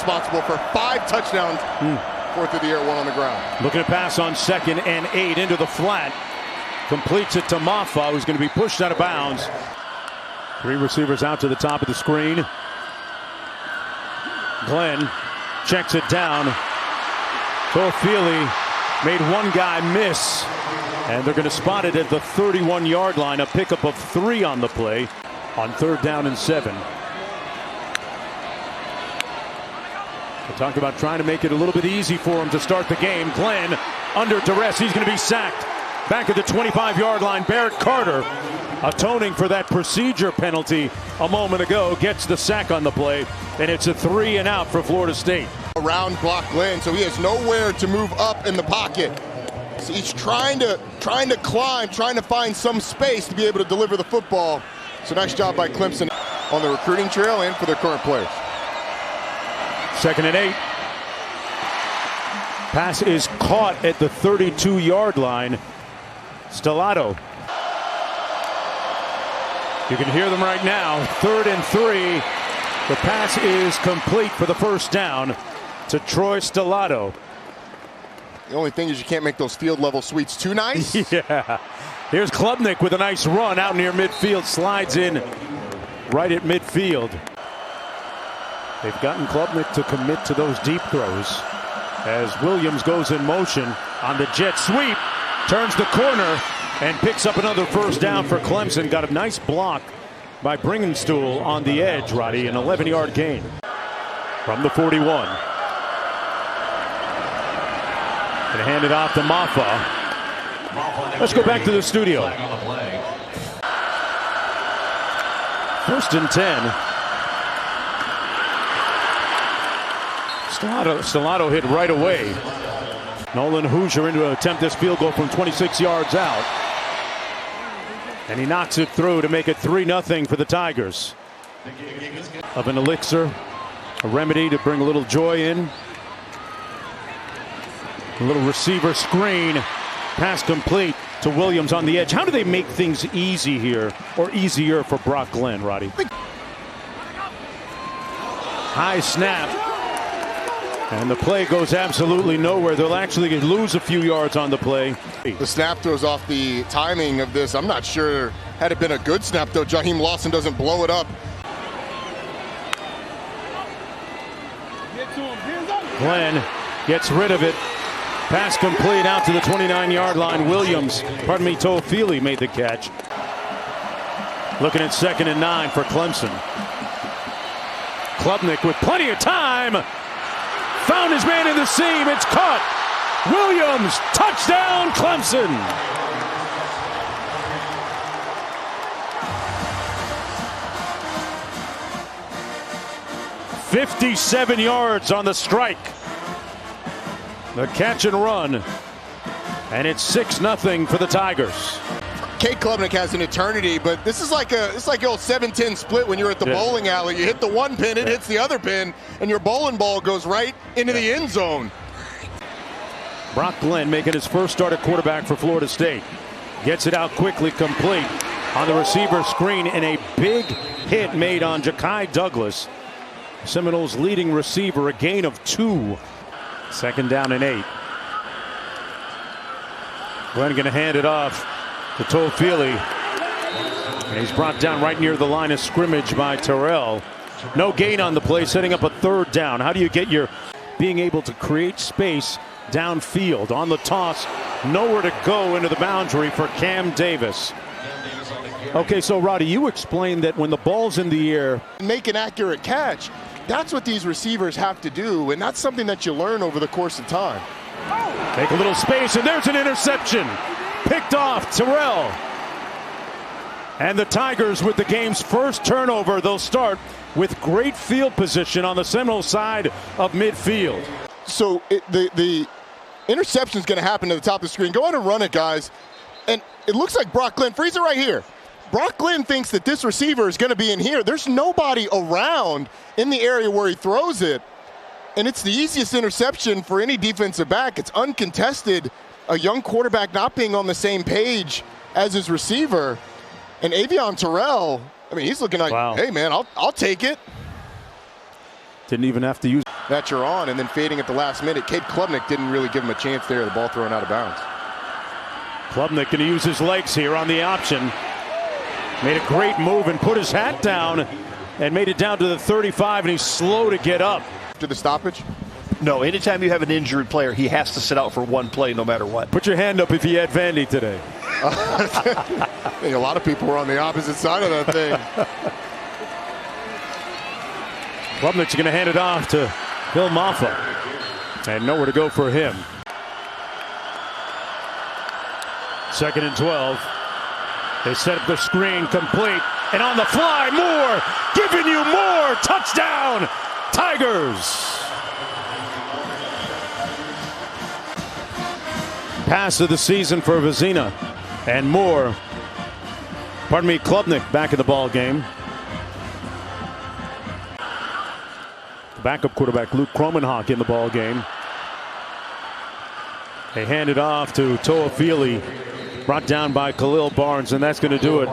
responsible for 5 touchdowns. 4 through the air, 1 on the ground. Looking to pass on 2nd and 8 into the flat. Completes it to Mafah, who's going to be pushed out of bounds. 3 receivers out to the top of the screen. Glenn checks it down. Toafili made one guy miss. And they're going to spot it at the 31-yard line. A pickup of 3 on the play on 3rd down and 7. We talked about trying to make it a little bit easy for him to start the game. Glenn under duress. He's going to be sacked. Back at the 25-yard line. Barrett Carter, atoning for that procedure penalty a moment ago, gets the sack on the play. And it's a 3 and out for Florida State. Around block Glenn, so he has nowhere to move up in the pocket. So he's trying to climb, trying to find some space to be able to deliver the football. So nice job by Clemson on the recruiting trail and for their current players. 2nd and 8. Pass is caught at the 32-yard line. Stellato. You can hear them right now. 3rd and 3. The pass is complete for the 1st down to Troy Stellato. The only thing is you can't make those field level sweeps too nice. Yeah. Here's Klubnik with a nice run out near midfield. Slides in right at midfield. They've gotten Klubnik to commit to those deep throws as Williams goes in motion on the jet sweep. Turns the corner and picks up another 1st down for Clemson. Got a nice block by Bringenstool on the edge, Roddy. An 11-yard gain from the 41. And hand it off to Mafah. Let's go back to the studio. 1st and 10. Stellato hit right away. Nolan Hoosier into an attempt this field goal from 26 yards out. And he knocks it through to make it 3-0 for the Tigers. Of an elixir, a remedy to bring a little joy in. A little receiver screen. Pass complete to Williams on the edge. How do they make things easy here, or easier for Brock Glenn, Roddy? High snap. And the play goes absolutely nowhere. They'll actually lose a few yards on the play. The snap throws off the timing of this. I'm not sure. Had it been a good snap, though, Jaheim Lawson doesn't blow it up. Glenn gets rid of it. Pass complete out to the 29-yard line. Williams, Toafili made the catch. Looking at 2nd and 9 for Clemson. Klubnik with plenty of time. Found his man in the seam. It's caught. Williams, touchdown, Clemson. "57 yards on the strike. The catch and run. And it's 6-0 for the Tigers. Cade Klubnik has an eternity, but this is like the old 7-10 split when you're at the bowling alley. You hit the one pin, it hits the other pin, and your bowling ball goes right into the end zone. Brock Glenn making his first start at quarterback for Florida State. Gets it out quickly, complete on the receiver screen, and a big hit made on Ja'Kai Douglas. Seminoles leading receiver, a gain of 2. 2nd down and 8. Glenn going to hand it off to Toafili. And he's brought down right near the line of scrimmage by Terrell. No gain on the play, setting up a 3rd down. How do you get your being able to create space downfield? On the toss, nowhere to go into the boundary for Cam Davis. Okay, so Roddy, you explained that when the ball's in the air, make an accurate catch. That's what these receivers have to do, and that's something that you learn over the course of time. Take a little space, and there's an interception. Picked off Terrell. And the Tigers with the game's first turnover. They'll start with great field position on the Seminole side of midfield. So the interception is going to happen to the top of the screen. Go ahead and run it, guys. And it looks like Brock Glenn, freeze it right here. Brock Glenn thinks that this receiver is going to be in here. There's nobody around in the area where he throws it. And it's the easiest interception for any defensive back. It's uncontested. A young quarterback not being on the same page as his receiver. And Avion Terrell, I mean, he's looking like, wow, hey, man, I'll take it. Didn't even have to use that you're on, and then fading at the last minute. Cade Klubnik didn't really give him a chance there. The ball thrown out of bounds. Klubnik going to use his legs here on the option. Made a great move and put his hat down and made it down to the 35, and he's slow to get up. After the stoppage? No, anytime you have an injured player, he has to sit out for one play no matter what. Put your hand up if you had Vandy today. I think a lot of people were on the opposite side of that thing. Klubnik's going to hand it off to Bill Mafah. And nowhere to go for him. 2nd and 12. They set up the screen, complete. And on the fly, Moore giving you more. Touchdown, Tigers. Pass of the season for Vizina. And Moore, Klubnik back in the ball game. Backup quarterback Luke Kromenhoek in the ball game. They hand it off to Toafili, brought down by Khalil Barnes, and that's going to do it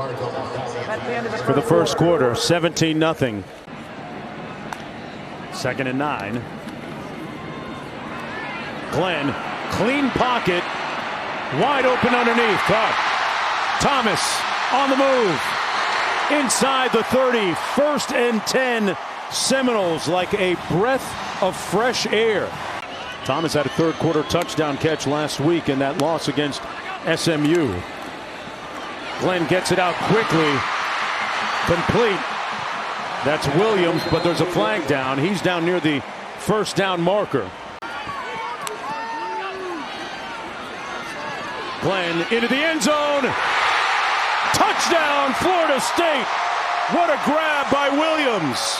for the first quarter. 17-0. 2nd and 9. Glenn, clean pocket, wide open underneath. Caught. Thomas on the move. Inside the 30. 1st and 10. Seminoles like a breath of fresh air. Thomas had a 3rd quarter touchdown catch last week in that loss against SMU. Glenn gets it out quickly. Complete. That's Williams, but there's a flag down. He's down near the 1st down marker. Glenn into the end zone. Touchdown, Florida State. What a grab by Williams.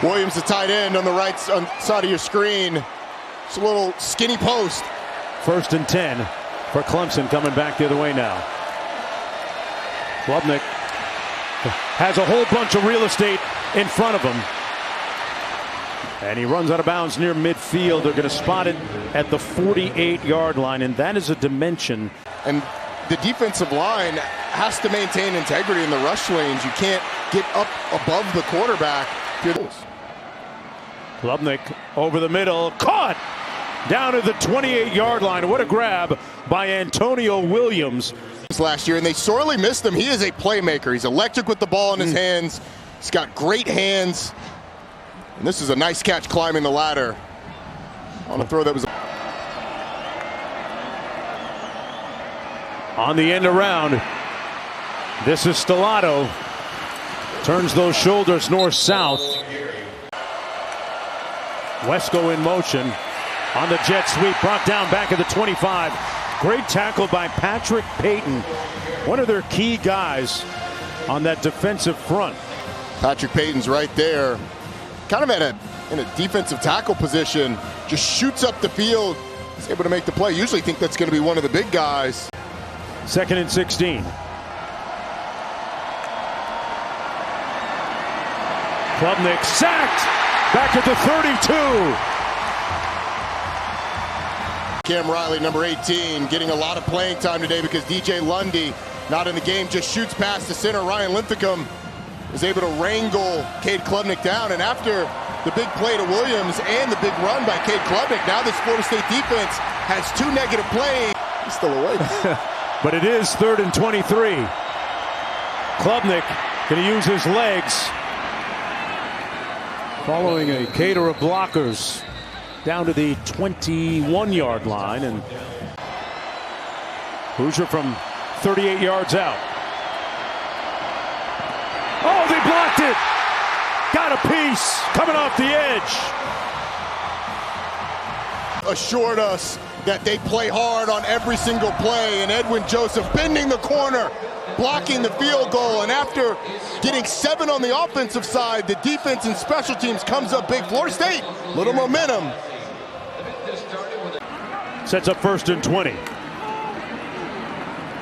Williams, the tight end on the right side of your screen. It's a little skinny post. 1st and 10 for Clemson, coming back the other way now. Klubnik has a whole bunch of real estate in front of him. And he runs out of bounds near midfield. They're going to spot it at the 48-yard line, and that is a dimension. And the defensive line has to maintain integrity in the rush lanes. You can't get up above the quarterback. Klubnik over the middle, caught down to the 28-yard line. What a grab by Antonio Williams. Last year, and they sorely missed him. He is a playmaker. He's electric with the ball in his hands. He's got great hands. And this is a nice catch climbing the ladder on a throw that was on the end around. This is Stellato. Turns those shoulders north-south. Wesco in motion on the jet sweep, brought down back at the 25. Great tackle by Patrick Payton, one of their key guys on that defensive front. Patrick Payton's right there, kind of in a defensive tackle position, just shoots up the field. He's able to make the play. Usually think that's going to be one of the big guys. 2nd and 16. Klubnik sacked back at the 32. Cam Riley, number 18, getting a lot of playing time today because DJ Lundy, not in the game, just shoots past the center. Ryan Linthicum is able to wrangle Cade Klubnik down, and after the big play to Williams and the big run by Cade Klubnik, now this Florida State defense has 2 negative plays. He's still awake. But it is 3rd and 23. Klubnik going to use his legs, following a cater of blockers down to the 21-yard line, and Hoosier from 38 yards out. Oh, they blocked it. Got a piece coming off the edge. Assured us that they play hard on every single play, and Edwin Joseph bending the corner, blocking the field goal, and after getting 7 on the offensive side, the defense and special teams comes up big. Florida State, little momentum. Sets up 1st and 20.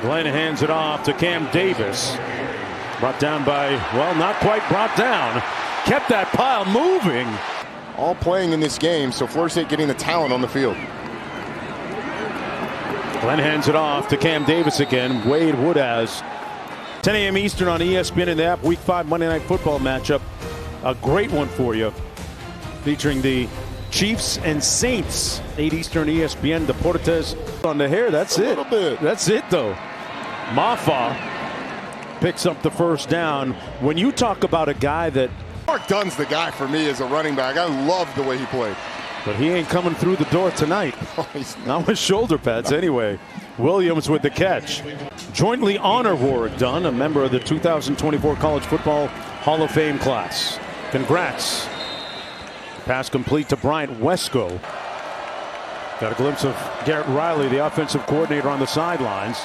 Glenn hands it off to Cam Davis. Brought down by, well, not quite brought down. Kept that pile moving. All playing in this game, so Florida State getting the talent on the field. Glenn hands it off to Cam Davis again. Wade Woodaz 10 a.m. Eastern on ESPN in the app. Week 5 Monday Night Football matchup. A great one for you. Featuring the Chiefs and Saints. 8 Eastern ESPN. Deportes on the hair. That's it. A little bit. That's it, though. Mafah picks up the first down. When you talk about a guy that... Mark Dunn's the guy for me as a running back. I love the way he played. But he ain't coming through the door tonight. Oh, he's not with shoulder pads anyway. Williams with the catch. Jointly honor Warwick Dunn, a member of the 2024 College Football Hall of Fame class. Congrats. Pass complete to Bryant Wesco. Got a glimpse of Garrett Riley, the offensive coordinator, on the sidelines.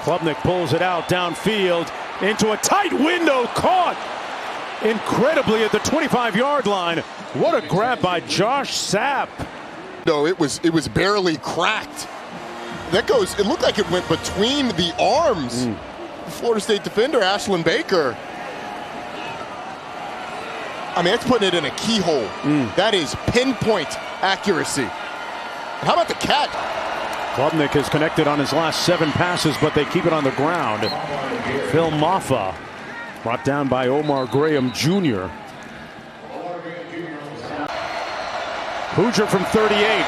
Klubnik pulls it out downfield into a tight window, caught incredibly at the 25-yard line. What a grab by Josh Sapp. No, it was barely cracked. That goes, it looked like it went between the arms. Florida State defender Ashlyn Baker. I mean, that's putting it in a keyhole. That is pinpoint accuracy. And how about the catch? Klubnik has connected on his last 7 passes, but they keep it on the ground. Phil Mafah brought down by Omar Graham Jr. Hoosier from 38.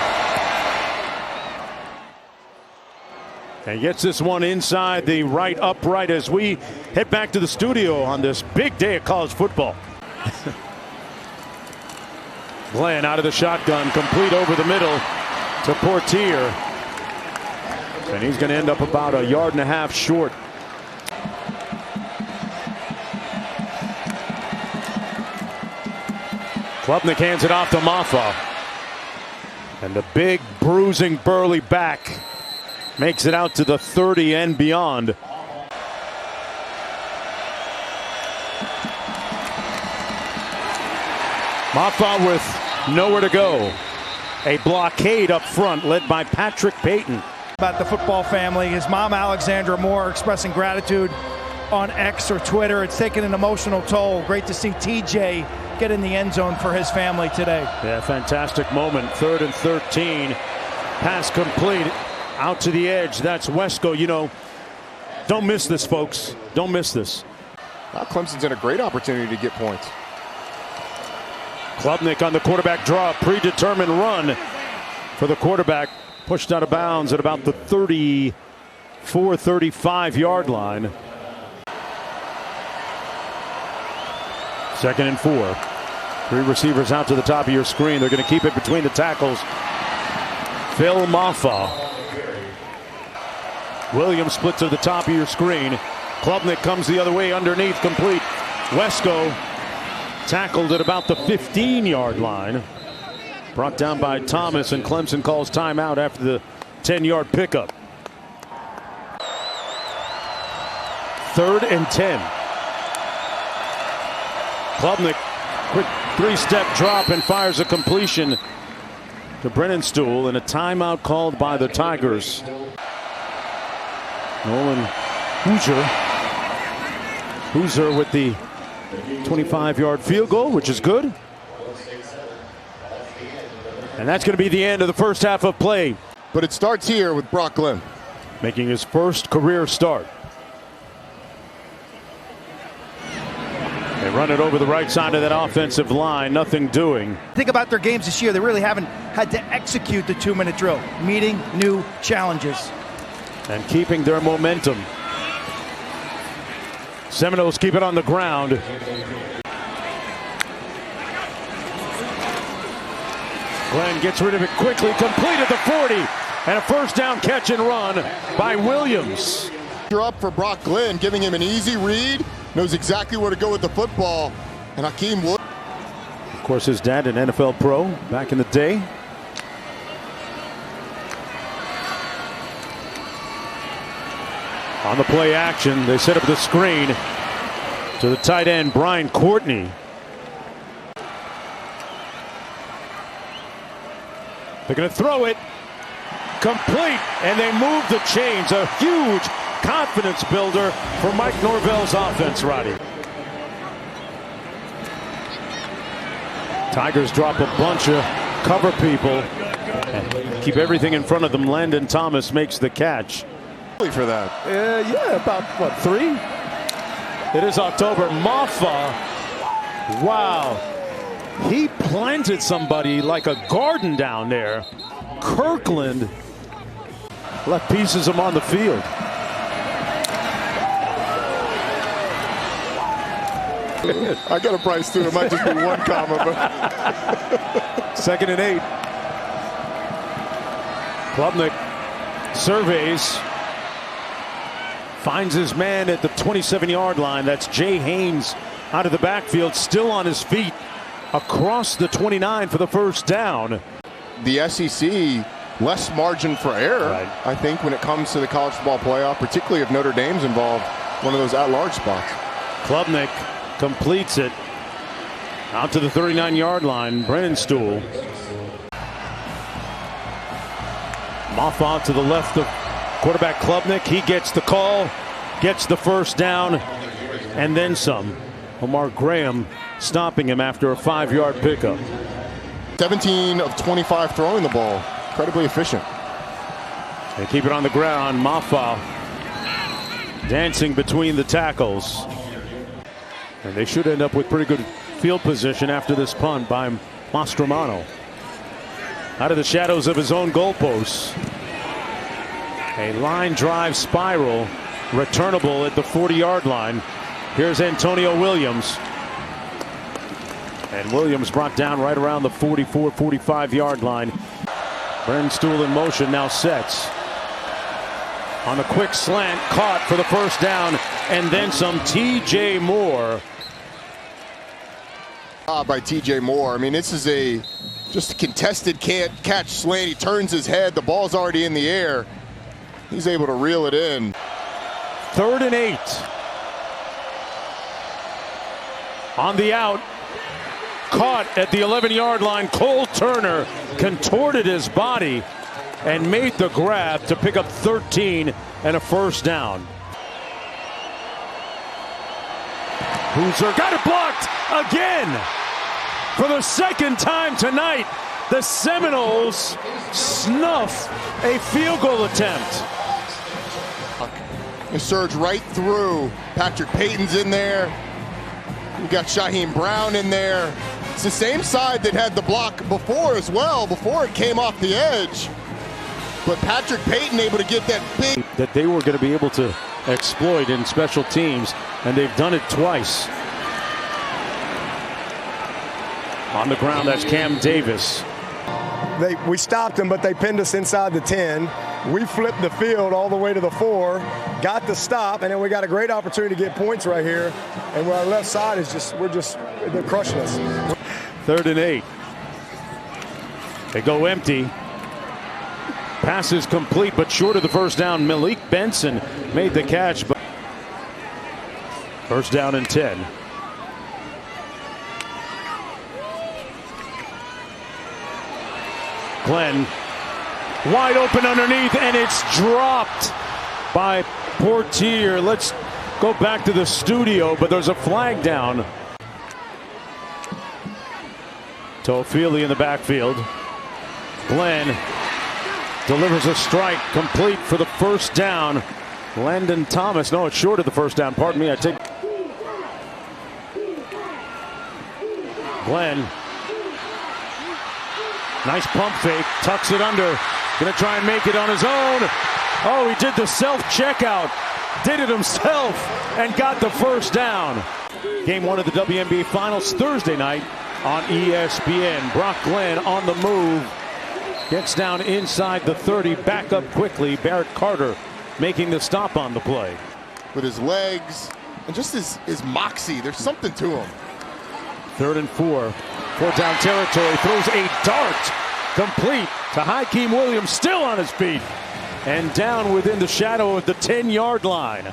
And gets this one inside the right upright as we head back to the studio on this big day of college football. Glenn out of the shotgun, complete over the middle to Portier. And he's going to end up about 1.5 yards short. Klubnik hands it off to Mafah. And the big bruising burly back makes it out to the 30 and beyond. Mafah with nowhere to go. A blockade up front led by Patrick Payton. About the football family, his mom Alexandra Moore expressing gratitude on X or Twitter. It's taken an emotional toll. Great to see TJ get in the end zone for his family today. Yeah, fantastic moment. 3rd and 13. Pass complete out to the edge. That's Wesco. You know, don't miss this, folks. Don't miss this. Now Clemson's in a great opportunity to get points. Klubnik on the quarterback draw. Predetermined run for the quarterback. Pushed out of bounds at about the 34, 35 yard line. 2nd and 4. 3 receivers out to the top of your screen. They're going to keep it between the tackles. Phil Mafah. Williams split to the top of your screen. Klubnik comes the other way underneath, complete. Wesco tackled at about the 15-yard line. Brought down by Thomas, and Clemson calls timeout after the 10-yard pickup. 3rd and 10. Klubnik, quick 3-step drop and fires a completion to Brennan Stool, and a timeout called by the Tigers. Nolan Hoosier with the 25-yard field goal, which is good. And that's going to be the end of the first half of play. But it starts here with Brock Glenn making his first career start. They run it over the right side of that offensive line. Nothing doing. Think about their games this year. They really haven't had to execute the 2-minute drill. Meeting new challenges. And keeping their momentum. Seminoles keep it on the ground. Glenn gets rid of it quickly, completed the 40, and a first down catch and run by Williams. You're up for Brock Glenn, giving him an easy read, knows exactly where to go with the football. And Hakeem Wood. Of course, his dad, an NFL pro back in the day. On the play action, they set up the screen to the tight end, Brian Courtney. They're going to throw it complete, and they move the chains. A huge confidence builder for Mike Norvell's offense, Roddy. Tigers drop a bunch of cover people and keep everything in front of them. Landon Thomas makes the catch. For that. Yeah, about, what, 3? It is October. Mafah. Wow. He planted somebody like a garden down there. Kirkland left pieces of him on the field. I got a price too. It might just be one comma, but 2nd and 8. Klubnik surveys. Finds his man at the 27-yard line. That's Jay Haynes out of the backfield, still on his feet, across the 29 for the first down. The SEC, less margin for error, Right. I think, when it comes to the college football playoff, particularly if Notre Dame's involved, one of those at-large spots. Klubnik completes it out to the 39-yard line. Brennan Stool. Mafah to the left of quarterback Klubnik. He gets the call, gets the first down, and then some. Omar Graham stopping him after a 5-yard pickup. 17 of 25 throwing the ball. Incredibly efficient. They keep it on the ground. Mafah dancing between the tackles. And they should end up with pretty good field position after this punt by Mastromano. Out of the shadows of his own goalposts. A line drive spiral, returnable at the 40-yard line. Here's Antonio Williams. And Williams brought down right around the 44-45-yard line. Brennan Stool in motion, now sets. On a quick slant, caught for the first down, and then some. TJ Moore. By TJ Moore. I mean, this is just a contested catch slant. He turns his head. The ball's already in the air. He's able to reel it in. 3rd and 8. On the out. Caught at the 11-yard line. Cole Turner contorted his body and made the grab to pick up 13 and a first down. Hoosier got it blocked again. For the second time tonight, the Seminoles snuff a field goal attempt. They surge right through. Patrick Payton's in there. We got Shaheem Brown in there. It's the same side that had the block before as well, before it came off the edge. But Patrick Payton able to get that big. That they were going to be able to exploit in special teams, and they've done it twice. On the ground, that's Cam Davis. We stopped them, but they pinned us inside the 10. We flipped the field all the way to the 4, got the stop, and then we got a great opportunity to get points right here. And our left side is they're crushing us. 3rd and 8. They go empty. Pass is complete, but short of the first down. Malik Benson made the catch. But first down and 10. Glenn wide open underneath, and it's dropped by Portier. Let's go back to the studio, but there's a flag down. Toafili in the backfield. Glenn delivers a strike, complete for the first down. Landon Thomas, no, it's short of the first down. Pardon me, I take. Glenn. Nice pump fake, tucks it under. Gonna try and make it on his own. Oh, he did the self-checkout. Did it himself and got the first down. Game 1 of the WNBA Finals Thursday night on ESPN. Brock Glenn on the move. Gets down inside the 30, back up quickly. Barrett Carter making the stop on the play. With his legs and just his moxie, there's something to him. 3rd and 4. 4th down territory, throws a dart complete to Hakeem Williams, still on his feet and down within the shadow of the 10-yard line.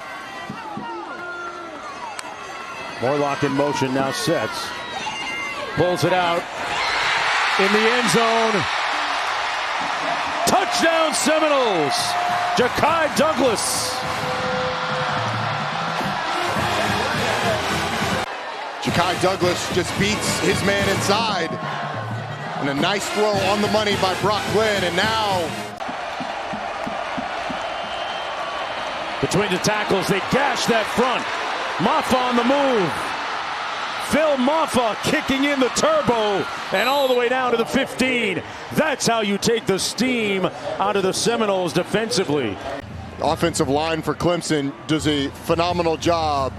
Morlock in motion, now sets, pulls it out in the end zone. Touchdown Seminoles. Ja'Kai Douglas. Ja'Kai Douglas just beats his man inside. And a nice throw on the money by Brock Glenn. And now, between the tackles, they gash that front. Mafah on the move. Phil Mafah kicking in the turbo and all the way down to the 15. That's how you take the steam out of the Seminoles defensively. Offensive line for Clemson does a phenomenal job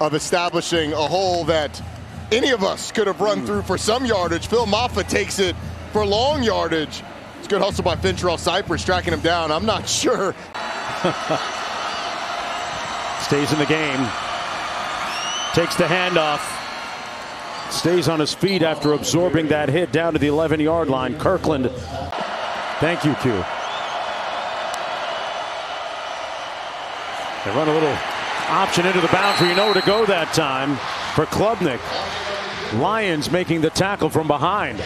of establishing a hole that any of us could have run through for some yardage. Phil Mafah takes it for long yardage. It's good hustle by Fintrell Cypress, tracking him down. I'm not sure. Stays in the game. Takes the handoff. Stays on his feet after absorbing that hit down to the 11-yard line. Kirkland. Thank you, Q. They run a little option into the boundary. You know where to go that time for Klubnik. Lions making the tackle from behind.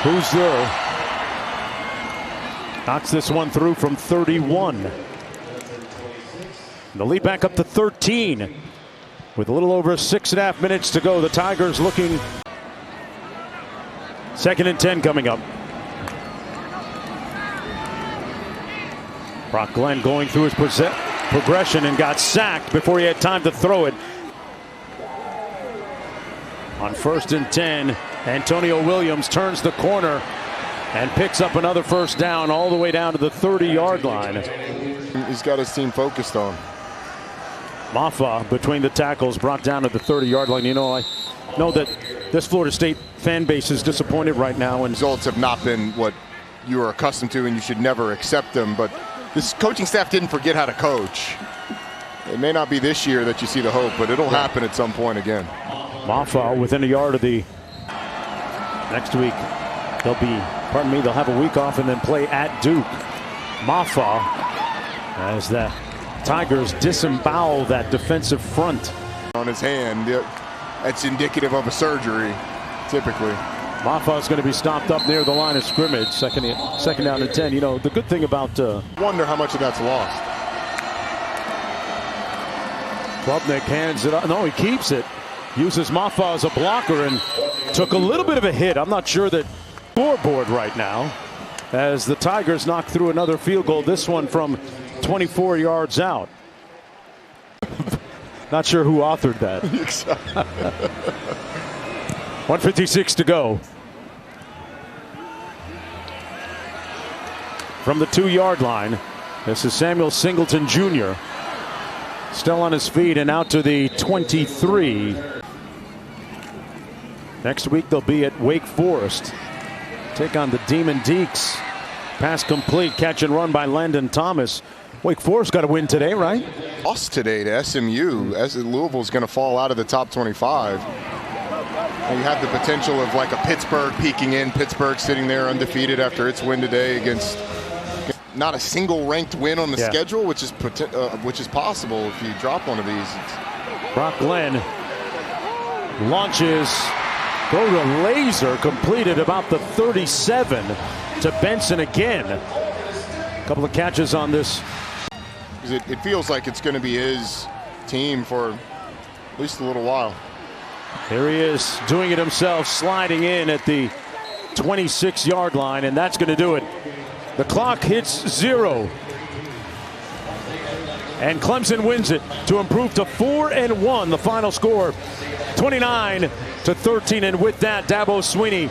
Who's there? Knocks this one through from 31. The lead back up to 13 with a little over 6.5 minutes to go. The Tigers looking. 2nd and 10 coming up. Brock Glenn going through his progression and got sacked before he had time to throw it. On 1st and 10, Antonio Williams turns the corner and picks up another first down all the way down to the 30-yard line. He's got his team focused on. Mafah between the tackles, brought down to the 30-yard line. You know, I know that this Florida State fan base is disappointed right now. And results have not been what you are accustomed to, and you should never accept them. But this coaching staff didn't forget how to coach. It may not be this year that you see the hope, but it'll happen at some point again. Mafah within a yard of the. Next week, they'll have a week off and then play at Duke. Mafah, as the Tigers disembowel that defensive front. On his hand, that's indicative of a surgery, typically. Mafah is going to be stopped up near the line of scrimmage. Second down and 10. You know, the good thing about. Wonder how much of that's lost. Klubnik hands it up. No, he keeps it. Uses Mafah as a blocker and took a little bit of a hit. I'm not sure that scoreboard right now as the Tigers knock through another field goal. This one from 24 yards out. Not sure who authored that. 1:56 to go. From the 2-yard line, this is Samuel Singleton Jr. Still on his feet and out to the 23. Next week they'll be at Wake Forest. Take on the Demon Deacs. Pass complete, catch and run by Landon Thomas. Wake Forest got a win today, right? Lost today to SMU. As Louisville's going to fall out of the top 25. And you have the potential of like a Pittsburgh peeking in. Pittsburgh sitting there undefeated after its win today against not a single ranked win on the schedule, which is possible if you drop one of these. Brock Glenn launches, throw to laser, completed about the 37 to Benson again. A couple of catches on this. It feels like it's going to be his team for at least a little while. Here he is doing it himself, sliding in at the 26-yard line, and that's going to do it. The clock hits 0. And Clemson wins it to improve to 4-1. The final score, 29-13. And with that, Dabo Swinney